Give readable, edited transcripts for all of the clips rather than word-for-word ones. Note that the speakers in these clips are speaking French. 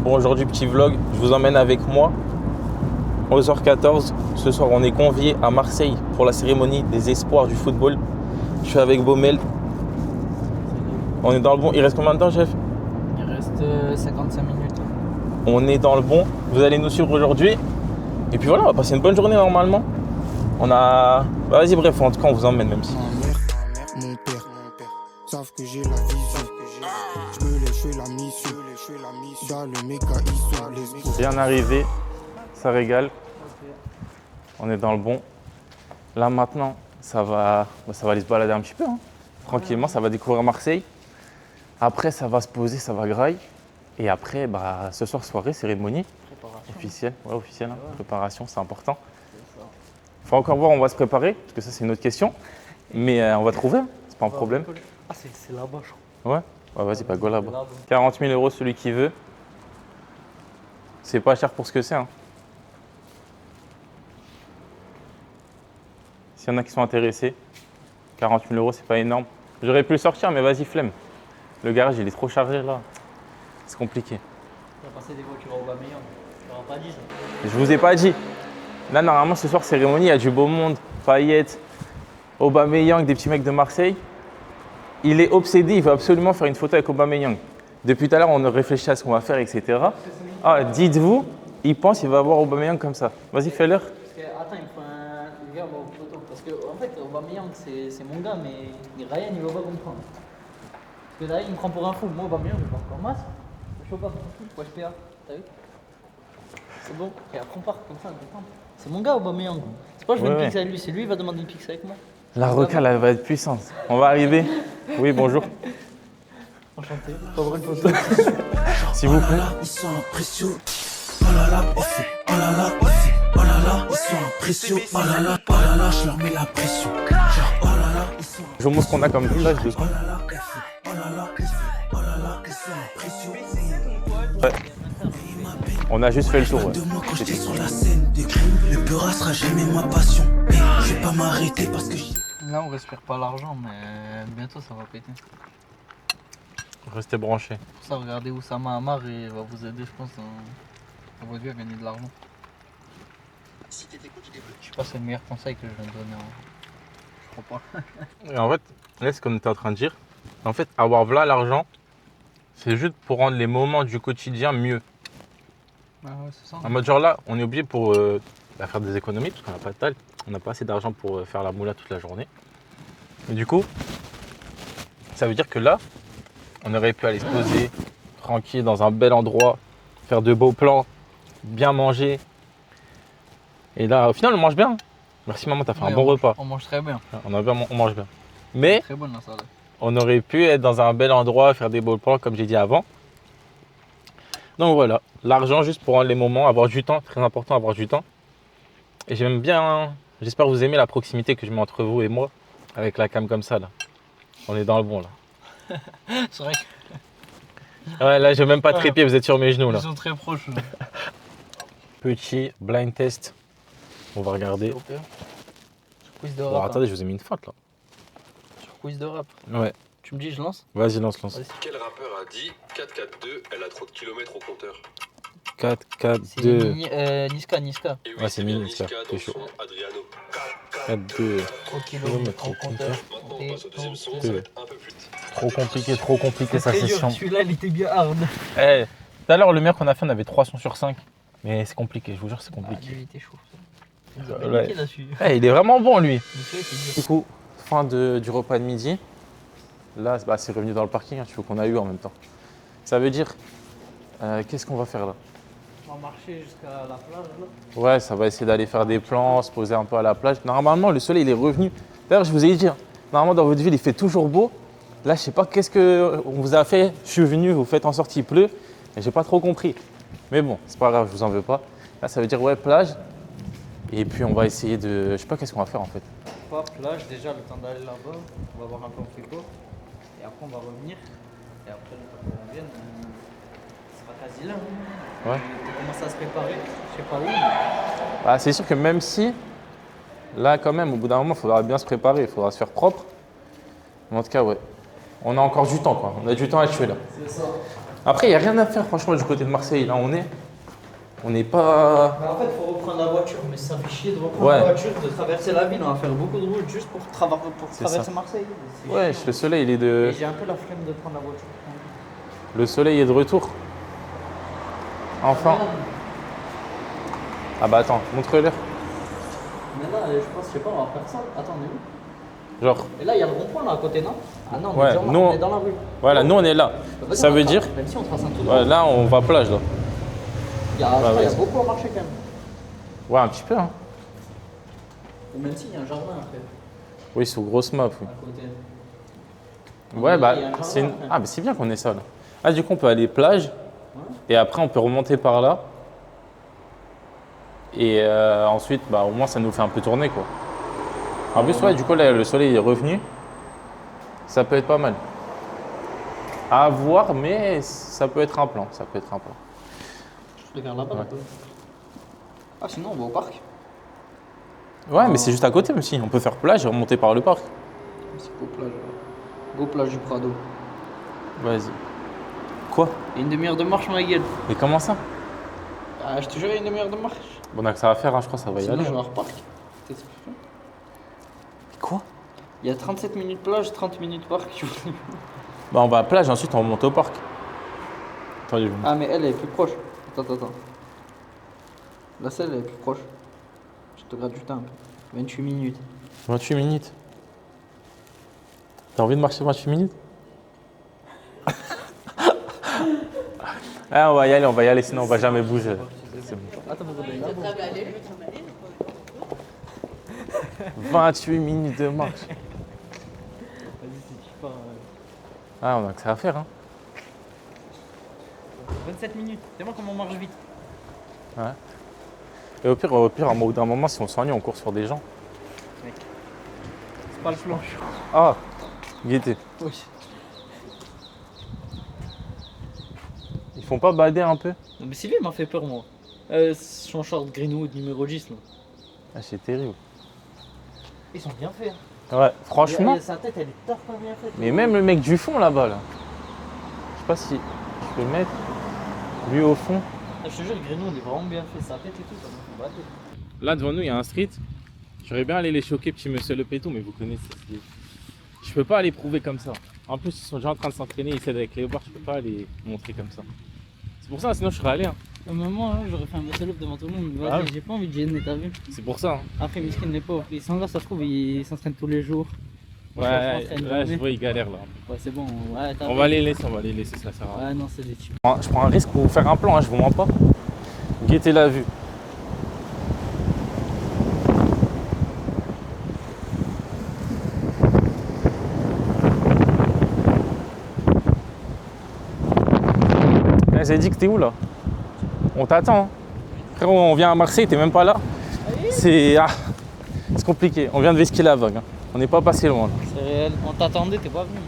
Bon, aujourd'hui, petit vlog, je vous emmène avec moi. 11h14, ce soir, on est conviés à Marseille pour la cérémonie des espoirs du football. Je suis avec Baumel. On est dans le bon. Il reste combien de temps, chef? Il reste 55 minutes. On est dans le bon. Vous allez nous suivre aujourd'hui. Et puis voilà, on va passer une bonne journée normalement. On a. Bah, vas-y, bref, en tout cas, on vous emmène même si. Mon père, savent que j'ai la vision. Je me lèche, je fais la mission. Dans le méga ISO, Bien arrivé, ça régale. On est dans le bon. Là maintenant, ça va aller se balader un petit peu. Hein. Tranquillement, ça va découvrir Marseille. Après, ça va se poser, ça va grailler. Et après, bah, ce soir, soirée, cérémonie. Officielle, ouais, officielle. Hein. Préparation, c'est important. Faut encore voir, on va se préparer, parce que ça, c'est une autre question. Mais on va trouver, hein. C'est pas un problème. Ah, c'est là-bas, je crois. Ouais, vas-y, pas go là-bas. 40 000 € celui qui veut. C'est pas cher pour ce que c'est. Hein. S'il y en a qui sont intéressés, 40 000 €, c'est pas énorme. J'aurais pu le sortir, mais vas-y, flemme. Le garage, il est trop chargé là. C'est compliqué. On va passer des voitures au Aubameyang. Tu n'auras pas dit ça. Je vous ai pas dit. Là, normalement, ce soir, cérémonie, il y a du beau monde. Payet, Aubameyang, des petits mecs de Marseille. Il est obsédé, il veut absolument faire une photo avec Aubameyang. Depuis tout à l'heure, on réfléchit à ce qu'on va faire, etc. Ah, dites-vous, il pense qu'il va voir Aubameyang comme ça. Vas-y, fais-le. Parce que, attends, il me faut un gars au photo. Parce que, en fait, Aubameyang, c'est mon gars, mais Ryan, il va pas comprendre. Parce que Ryan, il me prend pour un fou. Moi, Aubameyang, je vais pas encore masse. Je suis pas pour un fou. Wesh, PA, t'as vu? C'est bon. Et après, on part comme ça, on détend. C'est mon gars, Aubameyang. C'est pas je veux Ouais, une ouais. pizza avec lui, c'est lui, il va demander une pizza avec moi. La recale, elle va être puissante. On va arriver. Oui, bonjour. Enchanté. Pas voir une photo. S'il vous plaît. Ils sont impressionnés. Oh là là, oh là là, oh là là, ils sont impressionnés. Oh là là, je leur mets la pression. Oh là là, ils sont Je vous montre ce qu'on a comme village de son. oh là là, oh là là, ils sont impressionnés. Ouais. On a juste fait le tour. Ouais. De moi quand j'étais sur la scène de crime, le peur sera jamais ma passion. Mais je vais pas m'arrêter parce que Là, on respire pas l'argent, mais bientôt ça va péter. Restez branchés. Pour ça, regardez Oussama Hamar et il va vous aider, je pense, à votre vie à gagner de l'argent. Je sais pas si c'est le meilleur conseil que je viens de donner. Je crois pas. Et en fait, là, ce qu'on était en train de dire, en fait, avoir là l'argent, c'est juste pour rendre les moments du quotidien mieux. Ah ouais, c'est ça. En mode genre là, on est obligé pour faire des économies parce qu'on n'a pas de taille, on n'a pas assez d'argent pour faire la moula toute la journée. Et du coup, ça veut dire que là, on aurait pu aller se poser tranquille dans un bel endroit, faire de beaux plans, bien manger. Et là, au final, on mange bien. Merci maman, t'as fait un bon repas. On mange très bien. On mange bien. Mais Très bonne la salade. on aurait pu être dans un bel endroit, faire des beaux plans comme j'ai dit avant. Donc voilà, l'argent juste pour rendre les moments, avoir du temps, très important avoir du temps. Et j'aime bien, j'espère que vous aimez la proximité que je mets entre vous et moi, avec la cam comme ça là. On est dans le bon là. C'est vrai qu'ils Ouais, là je vais même pas trépied, vous êtes sur mes genoux là. sont très proches. Petit blind test, on va regarder. Sur quiz de Bon, rap. attendez, je vous ai mis une faute là. Sur quiz de rap. Ouais, Tu me dis, je lance? vas-y, lance. Vas-y. Quel rappeur a dit 4-4-2, elle a trop de kilomètres au compteur? 4, 4, C'est 2, Niska. Et oui, Ouais, c'est c'est bien mignon, Niska ça, dans c'est le chaud. son Adriano. 4, 2. 3 Kilomètres au km au compteur. Maintenant, on passe au deuxième son, Deux. ça va être un peu plus. Trop compliqué sa Très dur, session. celui-là, il était bien hard. Eh, tout à l'heure, le meilleur qu'on a fait, on avait 3 sons sur 5. Mais c'est compliqué, je vous jure, c'est Ah, compliqué. lui, il était chaud. Il nous a Ouais. péniqué là-dessus. Eh, il est vraiment bon lui. Monsieur, c'est dur. Du coup, fin du repas de midi. Là, bah, c'est revenu dans le parking, hein, tu vois qu'on a eu en même temps. Ça veut dire, qu'est-ce qu'on va faire là? On va marcher jusqu'à la plage là. Ouais, ça va essayer d'aller faire des plans, se poser un peu à la plage. Normalement, le soleil, il est revenu. D'ailleurs, je vous ai dit, hein, normalement, dans votre ville, il fait toujours beau. Là, je sais pas qu'est-ce qu'on vous a fait. Je suis venu, vous faites en sorte qu'il pleut. Et j'ai pas trop compris. Mais bon, c'est pas grave, je vous en veux pas. Là, ça veut dire, ouais, plage. Et puis, on va essayer de. Je sais pas qu'est-ce qu'on va faire en fait. Pas plage, déjà le temps d'aller là-bas. On va voir un peu en frigo. Et après, on va revenir. Et après, le temps qu'on revienne, on sera quasi là. Ouais. On commence à se préparer. Je sais pas où. Mais... Bah, c'est sûr que même si, là, quand même, au bout d'un moment, il faudra bien se préparer. Il faudra se faire propre. Mais en tout cas, ouais. On a encore du temps, quoi. On a du temps à tuer là. C'est ça. Après, il n'y a rien à faire, franchement, du côté de Marseille. Là, on n'est pas. Mais en fait, il faut reprendre la voiture, mais ça fait chier de reprendre Ouais. la voiture, de traverser la ville. On va faire beaucoup de routes juste pour, C'est traverser ça. Marseille. C'est Ouais, chiant. le soleil, il est Et de. j'ai un peu la flemme de prendre la voiture. Le soleil est de retour. Enfin. Ah bah attends, montre-leur. Mais là, je pense, je sais pas, on va faire ça. Attends, on est où? Genre, Et là, il y a le rond-point là à côté, non? Ah non, Ouais, on est, nous, on est dans la rue. voilà, nous on est là. Vas-y, Ça on veut trace. dire. Même si on trace un tout droit. Ouais, là, on va plage, là. Il y a, je crois, il y a vas-y. beaucoup à marcher quand même. Ouais, un petit peu, hein. Et même s'il y a un jardin après, Oui, sur grosse map, oui. à côté. Ouais, bah, Il y a un jardin, c'est une... après. Ah, mais c'est bien qu'on ait ça, là. Ah, du coup, on peut aller plage. Et après, on peut remonter par là. Et ensuite, bah, au moins, ça nous fait un peu tourner, quoi. En plus, ouais, du coup, là, le soleil est revenu. Ça peut être pas mal. À voir, mais ça peut être un plan. Ça peut être un plan. Regarde là-bas, Ouais. là-bas. Ah, sinon, on va au parc. Ouais, mais c'est juste à côté, même si. On peut faire plage et remonter par le parc. C'est Go plage. Go plage du Prado. Vas-y. Quoi? Il y a une demi-heure de marche, ma gueule. Mais comment ça? Ah, je te jure, il y a une demi-heure de marche. Bon, on a que ça à faire, hein, je crois que ça va y Sinon, aller. je vais au parc. T'expliques. Quoi? Il y a 37 minutes plage, 30 minutes parc. Bah, on va à la plage, ensuite on remonte au parc. Attendez, je vous montre. Ah, mais elle est plus proche. Attends. La selle, elle est plus proche. Je te gratte du temps un peu. 28 minutes. 28 minutes. T'as envie de marcher 28 minutes? Ah, on va y aller, sinon on va jamais bouger. C'est bon. Attends, vous allez là-bas. 28 minutes de marche. Ah, on a que ça à faire, hein. 27 minutes. C'est moi comment on marche vite. Et au pire, à un bout d'un moment, si on s'ennuie, on court sur des gens. C'est pas le flanche. Ah, gaieté. Oui. Ils font pas bader un peu? Non, mais Sylvie m'a fait peur, moi. Son short Greenwood numéro 10, là. Ah, c'est terrible. Ils sont bien faits. Hein. Ouais, franchement. Sa tête, elle est tard pas bien faite. Mais même le mec du fond là-bas, là. Je sais pas si je peux le mettre. Lui au fond. Ah, je te jure, Greenwood est vraiment bien fait. Sa tête et tout, ça me fait battre. Là devant nous, il y a un street. J'aurais bien allé les choquer, petit monsieur Le Pétou, mais vous connaissez. Je peux pas les prouver comme ça. En plus, ils sont déjà en train de s'entraîner, ils s'aident avec Léopard, je peux pas les montrer comme ça. C'est pour ça, sinon je serais allé. Hein. Maman, j'aurais fait un muscle-up devant tout le monde. Ah ouais. J'ai pas envie de gêner, t'as vu? C'est pour ça. Hein. Après, Miskin n'est pas. Ils sont là, ça se trouve, ils s'entraînent tous les jours. Moi, Ouais, je m'entraîne là je jamais. vois, ils galèrent là. Ouais, c'est bon. Ouais, On va les laisser, ça sert à rien. Ouais, non, c'est des types. Je prends un risque pour vous faire un plan, hein, je vous mens pas. Guettez la vue. J'ai dit que t'es où là? On t'attend. Hein. Frérot, on vient à Marseille, t'es même pas là. C'est compliqué. On vient de vesquer la vague. Hein. On n'est pas passé loin. Là. C'est réel. On t'attendait, t'es pas venu.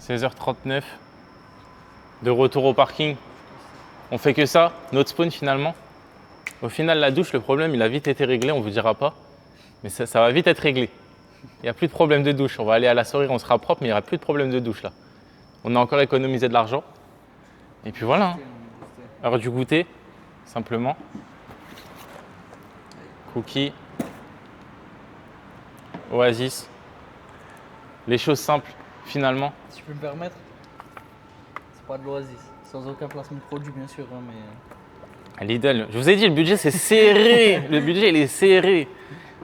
– 16h39. De retour au parking. On fait que ça, notre spawn finalement. Au final, la douche, le problème, il a vite été réglé, on ne vous dira pas. Mais ça va vite être réglé. Il n'y a plus de problème de douche. On va aller à la soirée, on sera propre, mais il n'y aura plus de problème de douche là. On a encore économisé de l'argent. Et puis voilà. Hein. Heure du goûter, simplement. Cookies. Oasis. Les choses simples, finalement. Si je peux me permettre, c'est pas de l'Oasis. Sans aucun placement de produit, bien sûr, hein, mais. Lidl, je vous ai dit, le budget c'est serré. Le budget il est serré.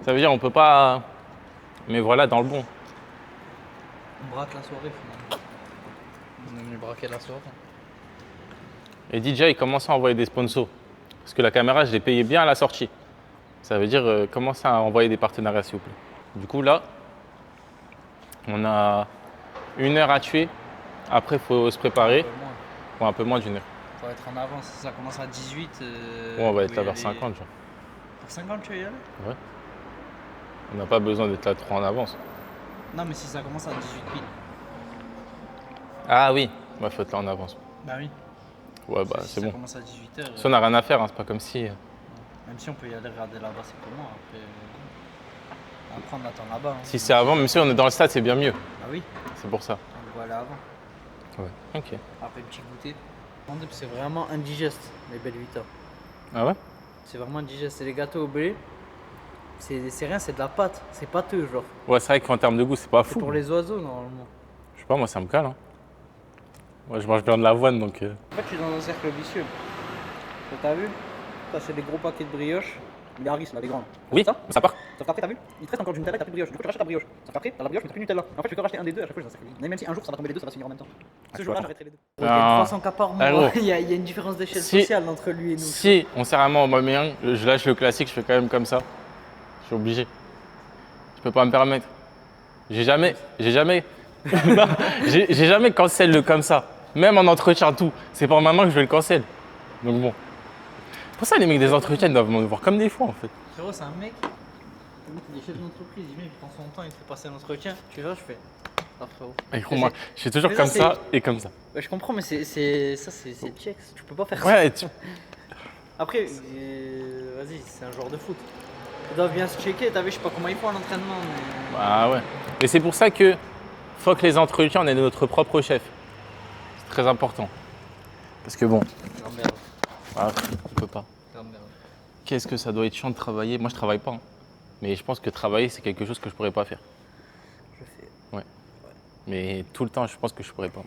Ça veut dire on peut pas. Mais voilà, dans le bon. On braque la soirée, finalement. On est venu braquer la soirée. Et DJ, il commence à envoyer des sponsors. Parce que la caméra, je l'ai payée bien à la sortie. Ça veut dire commencer à envoyer des partenariats, s'il vous plaît. Du coup, là, on a 1 heure à tuer. Après, il faut se préparer. Bon, un peu moins d'1 heure. Faut être en avance. Si ça commence à 18. Bon, on va être faut là y vers aller. 50, genre. Vers 50, tu vas y aller? On n'a pas besoin d'être là trop en avance. Non, mais si ça commence à 18 pile. Ah oui, il faut être là en avance. Bah oui. Ouais, bah c'est Ça bon. commence à 18h. Si on n'a rien à faire, hein, c'est pas comme si. Même si on peut y aller regarder là-bas, c'est comment. Après on attend là-bas. Hein. Si c'est avant, même si on est dans le stade, c'est bien mieux. Ah oui, C'est pour ça. on va aller avant. Ouais. Ok. Après petit goûter. C'est vraiment indigeste, les Belvita. Ah ouais? C'est vraiment indigeste. C'est les gâteaux au blé. C'est rien, c'est de la pâte. C'est pâteux, genre. Ouais, c'est vrai qu'en termes de goût, c'est pas C'est fou. pour les oiseaux, normalement. Je sais pas, moi ça me cale. Hein. Moi je mange bien de l'avoine donc. En fait, je suis dans un cercle vicieux. T'as vu? Ça, c'est des gros paquets de brioches. Les Harris, là, les grands. Oui, Ça ça part. Sauf qu'après, t'as vu? Il te reste encore du Nutella et t'as plus de brioche. Du coup, tu rachètes la brioche. Sauf qu'après, t'as la brioche, mais t'as plus de Nutella. En fait, je vais que racheter un des deux à chaque fois, je sais pas. Même si un jour ça va tomber les deux, ça va se finir en même temps. Ce jour-là, j'arrêterai les deux. Il y a 300 cas par Ah, mois. gros. Il y a une différence d'échelle Si- sociale entre lui et nous. Si on sert vraiment au Aubameyang, je lâche le classique, je fais quand même comme ça. Je suis obligé. Je peux pas me permettre. J'ai jamais Non, j'ai jamais cancel le comme ça. Même en entretien, tout. C'est pas maintenant que je vais le cancel. Donc bon. Pour ça, les mecs des entretiens, ils doivent me voir comme des fous en fait. Frérot, c'est un mec. Il est chef d'entreprise. Il prend son temps, il te fait passer un entretien. Tu vois, je fais. Ah, frérot. Et gros, moi, je suis toujours Mais comme ça, ça et comme ça. Ouais, je comprends, mais c'est checks. Tu peux pas faire ça. Ouais, tu... Après, vas-y, c'est un joueur de foot. Ils doivent bien se checker. T'as vu, je sais pas comment ils font à l'entraînement. Mais... Bah ouais. Et c'est pour ça que faut que les entretiens, on est notre propre chef. C'est très important. Parce que bon, Non, merde. ah, on peut pas. Non, merde. Qu'est-ce que ça doit être chiant de travailler? Moi, je travaille pas. Hein. Mais je pense que travailler, c'est quelque chose que je pourrais pas faire. Je fais. Mais tout le temps, je pense que je pourrais pas.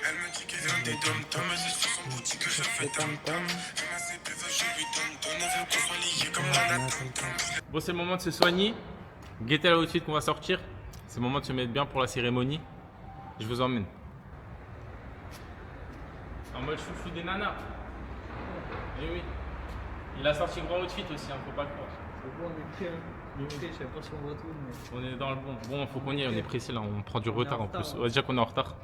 Elle me dit qu'elle vient des dom-toms, mais c'est sur son boutique que je fais tam-tam. Je mets ses bébés, je lui donne, elle veut qu'on soit liés comme la natte. Bon, c'est le moment de se soigner. Guettez là tout de suite qu'on va sortir. C'est le moment de se mettre bien pour la cérémonie. Je vous emmène. En mode chouchou des nanas. Eh oui. Il a sorti grand outfit aussi, hein, faut pas croire. C'est bon, on est prêt. On est prêt, je sais pas si on voit tout, mais. On est dans le bon. Bon, faut qu'on y aille, on est pressé là, on prend du retard en retard, plus. ouais. Ouais, déjà qu'on est en retard.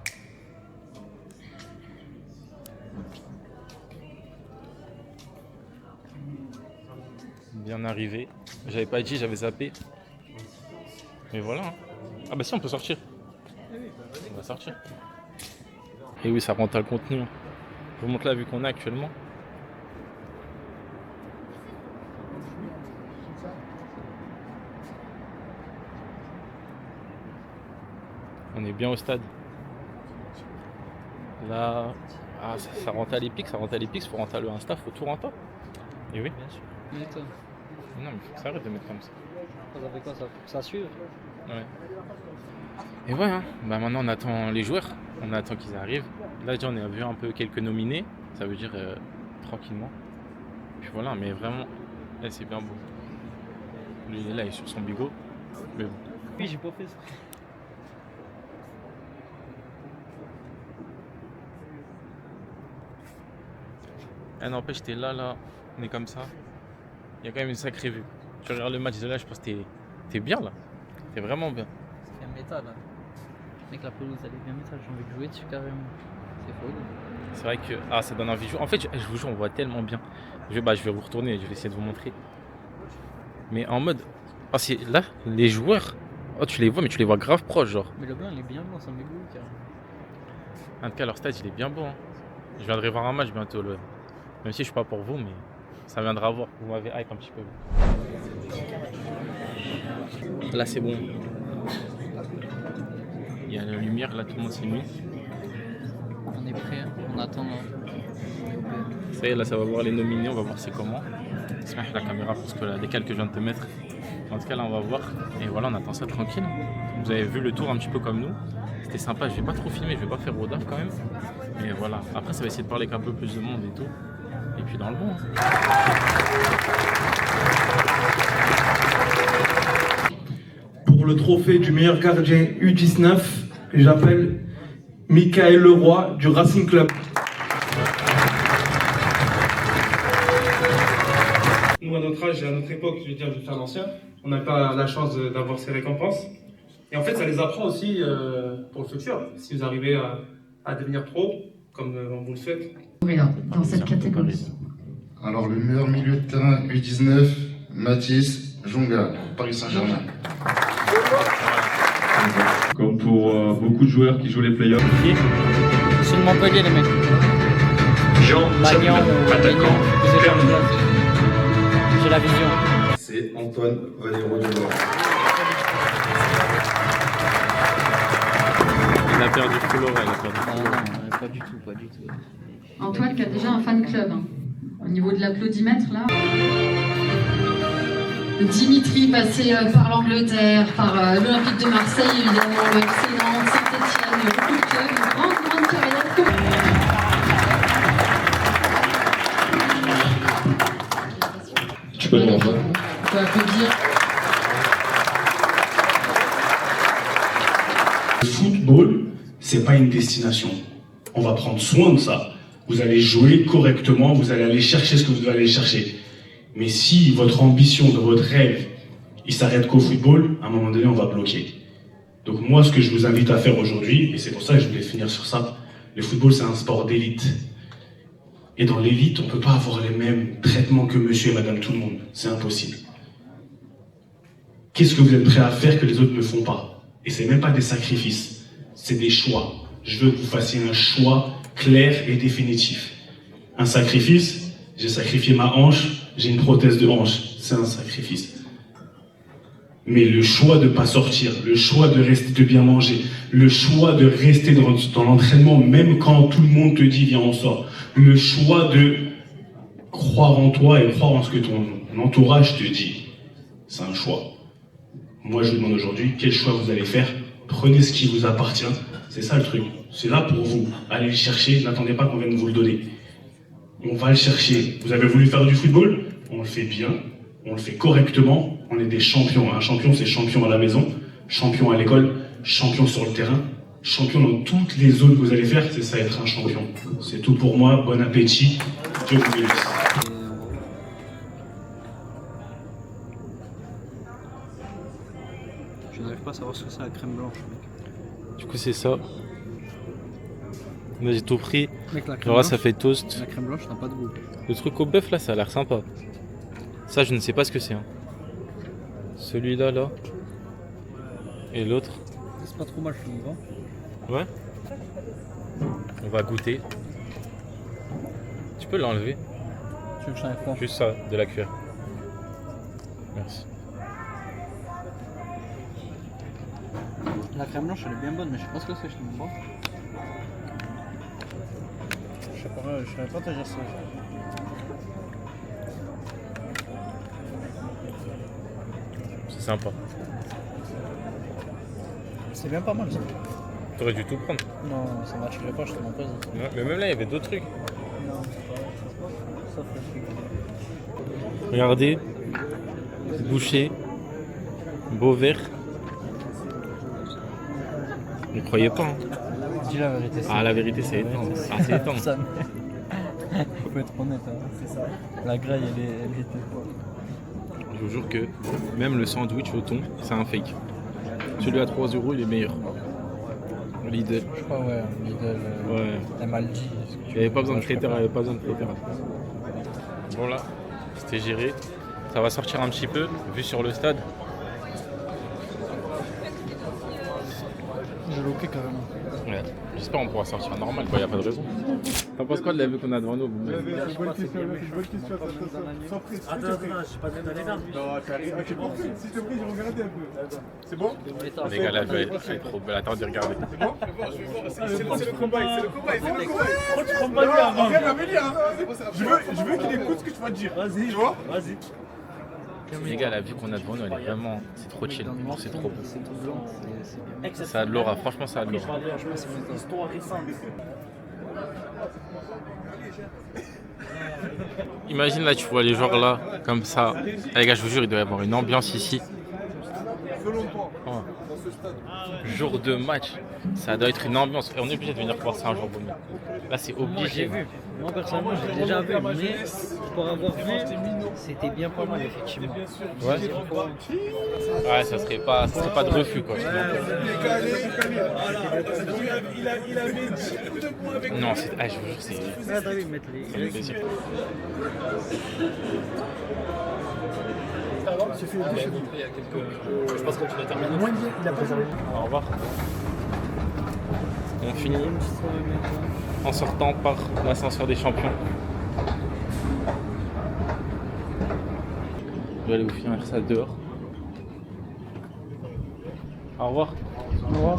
Bien arrivé. J'avais pas dit, j'avais zappé. Mais voilà. Hein. Ah bah si, on peut sortir. On va sortir. Et oui, ça rentre à le contenu. Je vous montre la vue qu'on a actuellement. On est bien au stade. Là, ah, ça rentre à l'Epix, faut rentrer à le Insta, faut tout rentrer. Et oui. Bien sûr. Mais toi, Non, mais faut que ça arrête de mettre comme ça. ça fait quoi ça? Faut que ça suive. Ouais. Et ouais, hein. Bah maintenant on attend les joueurs, on attend qu'ils arrivent. Là déjà on a vu un peu quelques nominés, ça veut dire tranquillement. Puis voilà, mais vraiment, là c'est bien beau. Lui il est là, il est sur son bigot. Mais bon. Oui, j'ai pas fait ça. Ah n'empêche, t'es là, on est comme ça. Il y a quand même une sacrée vue. Tu regardes le match de là, je pense que t'es bien là. T'es vraiment bien. C'est un métal là. Mec, la pelouse elle est bien métal, j'ai envie de jouer dessus carrément. C'est faux. C'est vrai que ça donne envie de jouer. En fait, je vous jure, on voit tellement bien. Je vais vous retourner, je vais essayer de vous montrer. Mais en mode. Ah, c'est là, les joueurs. Oh, tu les vois, mais tu les vois grave proches, genre. Mais le blanc il est bien blanc, ça me goût carrément. En tout cas, leur stade, il est bien beau. Hein. Je viendrai voir un match bientôt. Même si je suis pas pour vous, mais ça viendra voir. Vous m'avez hype un petit peu. Là, c'est bon. Il y a la lumière, là, tout le monde s'est mis. On est prêt, on attend. Ça y est, là, ça va voir les nominés, on va voir c'est comment. J'espère que la caméra, parce que la décale que je viens de te mettre. En tout cas, là, on va voir. Et voilà, on attend ça tranquille. Vous avez vu le tour un petit peu comme nous. C'était sympa, je vais pas trop filmer, je vais pas faire au daf quand même. Mais voilà, après, ça va essayer de parler avec un peu plus de monde et tout. Et puis dans le bon. Hein. Pour le trophée du meilleur gardien U19, j'appelle Michael Leroy du Racing Club. Nous, à notre âge et à notre époque, je veux dire, je vais faire l'ancien, on n'a pas la chance d'avoir ces récompenses. Et en fait, ça les apprend aussi pour le futur, si vous arrivez à devenir pro, comme on vous le souhaite. Dans cette catégorie. Alors, le meilleur milieu de terrain U19, Mathis Jonga, Paris Saint-Germain. Comme pour beaucoup de joueurs qui jouent les playoffs. C'est de Montpellier, les mecs. Jean Magnan ou attaquant. J'ai la vision. C'est Antoine Valero Dubois. Il a perdu full oreille, il a perdu full oreille. Non, pas du tout, pas du tout. Antoine qui a déjà un fan club. Hein. Au niveau de l'applaudimètre, là. Dimitri passé par l'Angleterre, par l'Olympique de Marseille, évidemment, le Excellent, Saint-Etienne, le Foot Club, une grande carrière. Tu peux le voir. On peut applaudir. Le football, c'est pas une destination. On va prendre soin de ça. Vous allez jouer correctement, vous allez aller chercher ce que vous devez aller chercher. Mais si votre ambition, de votre rêve, il s'arrête qu'au football, à un moment donné, on va bloquer. Donc moi, ce que je vous invite à faire aujourd'hui, et c'est pour ça que je voulais finir sur ça, le football, c'est un sport d'élite. Et dans l'élite, on ne peut pas avoir les mêmes traitements que monsieur et madame tout le monde. C'est impossible. Qu'est-ce que vous êtes prêt à faire que les autres ne font pas? Et c'est même pas des sacrifices, c'est des choix. Je veux que vous fassiez un choix clair et définitif. Un sacrifice, j'ai sacrifié ma hanche, j'ai une prothèse de hanche. C'est un sacrifice. Mais le choix de ne pas sortir, le choix de rester, de bien manger, le choix de rester dans l'entraînement, même quand tout le monde te dit viens on sort, le choix de croire en toi et croire en ce que ton entourage te dit, c'est un choix. Moi je vous demande aujourd'hui quel choix vous allez faire. Prenez ce qui vous appartient, c'est ça le truc. C'est là pour vous. Allez le chercher, n'attendez pas qu'on vienne vous le donner. On va le chercher. Vous avez voulu faire du football? On le fait bien, on le fait correctement, on est des champions. Un champion, c'est champion à la maison, champion à l'école, champion sur le terrain, champion dans toutes les zones que vous allez faire, c'est ça être un champion. C'est tout pour moi, bon appétit, Dieu vous bénisse. Je n'arrive pas à savoir ce que c'est la crème blanche, mec. Du coup, c'est ça. Moi, j'ai tout pris. Mec, la crème Alors là, blanche, ça fait toast. la crème blanche n'a pas de goût. Le truc au bœuf, là, ça a l'air sympa. Ça, je ne sais pas ce que c'est. Hein. Celui-là, là. Et l'autre. C'est pas trop mal, je trouve. Hein. Ouais. On va goûter. Tu peux l'enlever. Tu veux que je t'enlève quoi? Juste ça, de la cuillère. Merci. La crème blanche, elle est bien bonne, mais je sais pas ce que c'est, je te montre pas. Je savais pas te dire ça. C'est sympa. C'est bien pas mal ça. T'aurais dû tout prendre. Non, ça m'attirait pas, je te demande pas. Ouais, mais même là, il y avait d'autres trucs. Non, ça fait. Regardez. Boucher. Beau vert. Ne croyez pas. Hein. Dis la vérité. Ah, la vérité, c'est étonnant. Ah, c'est étonnant. Faut être honnête, hein. C'est ça. La graille, elle était quoi? Je vous jure que même le sandwich au thon, c'est un fake. Celui à 3 €, il est meilleur. Lidl. Je crois, ouais, Lidl. Ouais. Maldi. Il n'y avait pas besoin de traiteur, il n'y avait pas besoin de traiteur. Bon là, c'était géré. Ça va sortir un petit peu, vu sur le stade. J'ai loqué carrément. Ouais. J'espère qu'on pourra sortir normal, il n'y a pas de raison. T'en penses quoi de la vue qu'on a devant nous? C'est une bonne question, Attends, je suis pas bien d'aller là. Non, t'arrives, si je te prie, je vais regarder un peu. C'est bon? Les gars, là, je vais être trop belle. Attends, de regarder. C'est bon? C'est le combat, c'est le combat. Pourquoi tu prends pas le gars? Rien à me dire. Je veux qu'il écoute ce que tu vas dire. Vas-y, tu vois? Vas-y. Les gars, la vue qu'on a devant nous, elle est vraiment. C'est trop chill. C'est trop beau. C'est tout blanc, c'est bien. Ça a de l'aura, franchement, ça a de l'aura. Histoire récente. Imagine là, tu vois les joueurs là, comme ça. Les gars, je vous jure, il doit y avoir une ambiance ici. Oh. Jour de match, ça doit être une ambiance. Et on est obligé de venir voir ça un jour bon. Là, c'est obligé. Moi, personnellement, j'ai déjà vu, mais pour avoir vu, c'était bien pas mal, effectivement. Ouais. Ouais, ça serait pas de refus quoi. Non, c'est. Ah, je vous jure, c'est. Ça fait plaisir. Il s'est fait toucher. Je pense que tu l'as terminé. Moins bien, il a pas terminé. Au revoir. On finit en sortant par l'ascenseur des champions. Je vais aller vous finir ça dehors. Au revoir. Au revoir.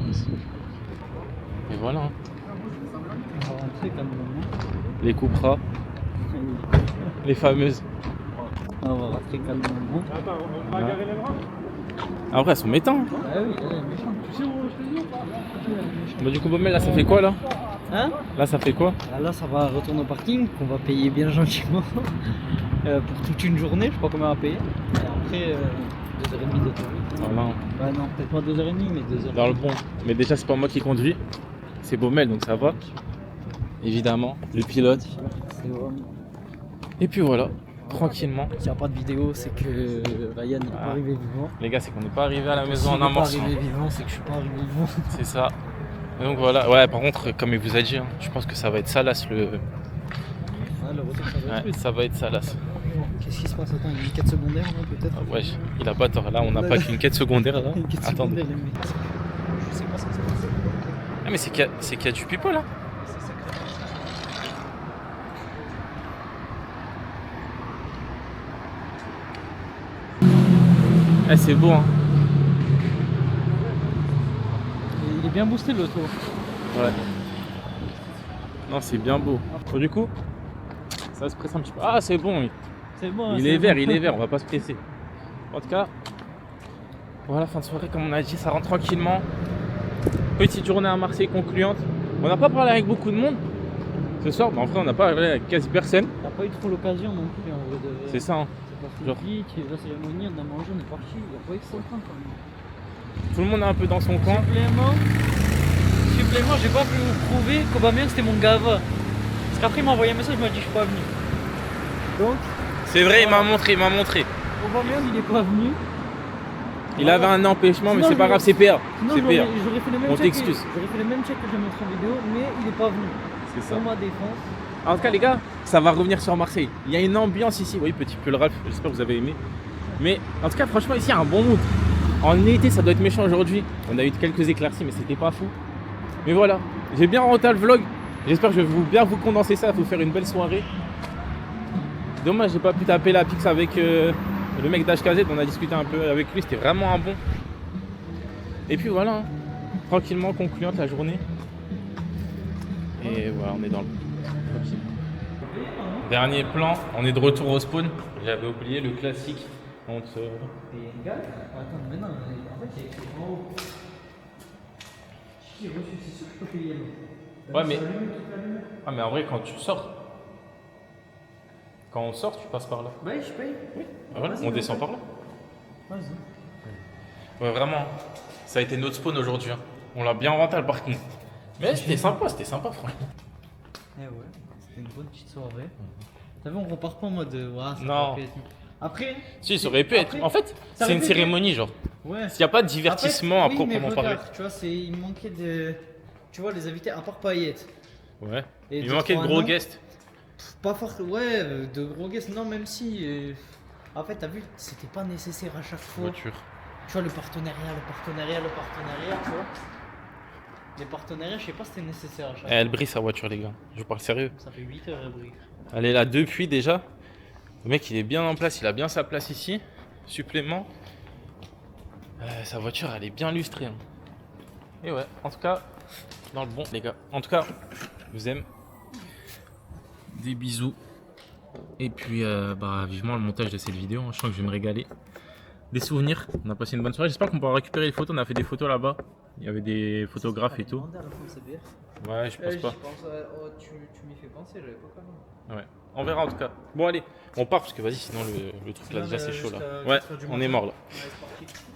Merci. Et voilà. Hein. On va rentrer comme Les couperas. Les fameuses. on va rentrer calmement. Attends, on va garer les bras. Après, elles sont métants. Ah oui, elle est méchante. Tu sais où je te dis ou pas? Bah, du coup, Baumel, là, ça fait quoi là? Hein? Là, ça fait quoi? Ah, là, ça va retourner au parking, qu'on va payer bien gentiment pour toute une journée, je sais pas combien on va payer. Et après, 2h30 d'autoroute. Voilà. Bah non, peut-être pas 2h30, mais 2h. Dans le bon. Mais déjà, c'est pas moi qui conduis. C'est Baumel, donc ça va. Évidemment, le pilote. C'est vraiment. Et puis voilà, tranquillement. S'il n'y a pas de vidéo, c'est que Ryan n'est pas arrivé vivant. Les gars, c'est qu'on n'est pas arrivé à la maison S'il en n'est pas amorçant. arrivé vivant, c'est que je suis pas arrivé vivant. C'est ça. Et donc voilà, ouais, par contre, comme il vous a dit, hein, je pense que ça va être salace le. Ah, le retour, ça va être Ouais, ça va être salace. Qu'est-ce qui se passe? Attends, il y a une quête secondaire, non, peut-être? Ah, ouais, il a pas tort. Là, on n'a pas qu'une quête secondaire là. Une quête Attendez. secondaire, les mecs. Je sais pas ce qui se passe. Ah, mais c'est qu'il y a du people là. C'est sacré. Eh, c'est beau, hein. Il est bien boosté le tour. Ouais. Non, c'est bien beau. Bon, du coup, ça va se presser un petit peu. Ah, c'est bon, oui. C'est bon. Il est vert, on va pas se presser. En tout cas, voilà, fin de soirée, comme on a dit, ça rentre tranquillement. Petite journée à Marseille concluante. On n'a pas parlé avec beaucoup de monde ce soir, mais en vrai, on n'a pas parlé avec quasi personne. T'as pas eu trop l'occasion non plus en vrai de. C'est ça, hein. C'est pas vite, la cérémonie, on a mangé, on est parti. Il n'y a pas eu trop de temps quand même. Tout le monde est un peu dans son coin. Supplément, j'ai pas pu vous prouver qu'Aubameyang c'était mon gava. Parce qu'après il m'a envoyé un message, il m'a dit je suis pas venu. Donc. C'est vrai, il m'a montré. Aubameyang il est pas venu. Il avait un empêchement, mais Sinon, c'est pas grave, c'est PA. Non, C'est PA. j'aurais fait le même On check. t'excuse. J'aurais fait le même check que j'ai montré en vidéo, mais il est pas venu. C'est ça. Pour ma défense. En tout cas, les gars, ça va revenir sur Marseille. Il y a une ambiance ici. Oui, petit peu le rap, j'espère que vous avez aimé. Mais en tout cas, franchement, ici, il y a un bon mood. En été, ça doit être méchant aujourd'hui. On a eu quelques éclaircies, mais c'était pas fou. Mais voilà, j'ai bien rentré le vlog. J'espère que je vais bien vous condenser ça, vous faire une belle soirée. Dommage, j'ai pas pu taper la pix avec le mec d'HKZ. On a discuté un peu avec lui, c'était vraiment un bon. Et puis voilà, hein. Tranquillement concluante la journée. Et voilà, on est dans le. Dernier plan, on est de retour au spawn. J'avais oublié le classique. Et gars, attends, mais non, en fait, il y a écrit en haut. Qui est reçu, c'est sûr que je peux payer. Ouais, mais. Ah, mais en vrai, quand tu sors. Quand on sort, tu passes par là. Ouais, je paye. Oui. Ah, voilà, on descend par là. Vas-y. Ouais, vraiment. Ça a été notre spawn aujourd'hui. Hein. On l'a bien rentré le parking. Mais c'était sympa, franchement. Eh ouais, c'était une bonne petite soirée. T'as vu, on repart pas en mode. Ouah, ça Non. peut être- Après. Si, ça aurait pu être. En fait, ça c'est aurait une pu cérémonie, genre. Ouais. S'il n'y a pas de divertissement à oui, proprement mais parler. regarde, tu vois, il manquait de. Tu vois, les invités, à part Payet. Ouais. Et Il deux, manquait de trois gros noms. guests. Pas forcément. Ouais, de gros guests, non, même si. En fait, t'as vu, c'était pas nécessaire à chaque fois. Voiture. Tu vois, le partenariat, tu vois. Les partenariats, je sais pas si c'était nécessaire à chaque fois. Elle brille sa voiture, les gars. Je parle sérieux. Ça fait 8 heures, elle brille. Elle est là depuis déjà. Le mec, il est bien en place. Il a bien sa place ici. Supplément. Sa voiture, elle est bien lustrée. Hein. Et ouais, en tout cas, dans le bon, les gars. En tout cas, je vous aime. Des bisous. Et puis, vivement le montage de cette vidéo. Je sens que je vais me régaler. Des souvenirs. On a passé une bonne soirée. J'espère qu'on pourra récupérer les photos. On a fait des photos là-bas. Il y avait des photographes et tout. Ouais, je pense pas. Tu m'y fais penser, j'avais pas quand même. Ouais, on verra en tout cas. Bon, allez, on part parce que vas-y, sinon le truc là déjà c'est chaud là. Ouais, on est mort là.